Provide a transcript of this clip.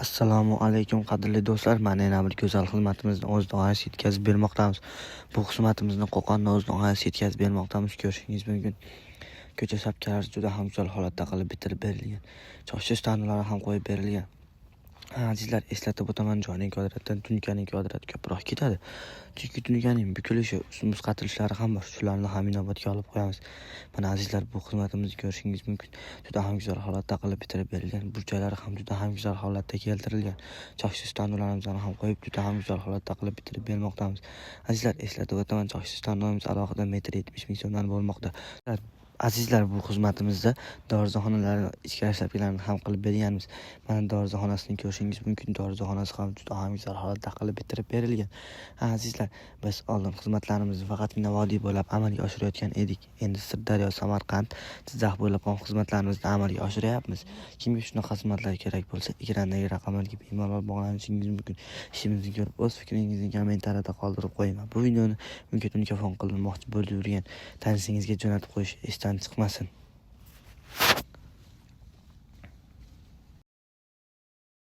Assalomu alaykum qadrli do'stlar. Mana yana bir go'zal xizmatimizni o'z doirasiga yetkazib bermoqdamiz. Bu xizmatimizni Qo'qonda o'z doirasiga yetkazib bermoqdamiz. Ko'rishingiz mumkin. Ko'cha sapkalari juda ham go'zal holatda qilib bitirib berilgan. Choysiz tanlari ham qo'yib berilgan. Azizlar, eslatib o'taman, joyning kvadratdan tunkaning kvadrati ko'proq ketadi. Chunki tunkaning bukilishi, muzqatilishlari ham bor. Shularni ham inobatga olib qo'yamiz. Mana azizlar, bu xizmatimizni ko'rishingiz mumkin. Juda ham go'zal holatda qilib bitirib berilgan. Burchaklari ham juda ham go'zal holatda keltirilgan. Choysiz tanlarimizni ham qo'yib juda ham go'zal holatda qilib bitirib bermoqdamiz. Azizlar, eslatib o'taman, choysiz tanlarimiz alohida 1.70 ming so'mdan bo'lmoqda. Azizlar, bu xizmatimizda dorizaxonalarni ichki rashtapkalarini ham qilib berganmiz. Mana dorizaxonasini ko'rishingiz mumkin. Dorizaxonasi ham juda ham go'zal holatda qilib bitirib berilgan. Azizlar, biz oldin xizmatlarimizni faqatgina vodiy bo'ylab amalga oshirayotgan edik. Endi Sirdaryo, Samarqand, Jizzax bo'ylab ham xizmatlarimizni amalga oshiryapmiz. Kimga shunaqa xizmatlar kerak bo'lsa, ekrandagi raqamlarga bemalol bog'lanishingiz mumkin. Ishimizni ko'rib, o'z fikringizni kommentariyada qoldirib qo'ying. Bu videoni mumkin telefon qilinmoqchi bo'lib yurgan tanishingizga jo'natib qo'yish esdan chiqmasin.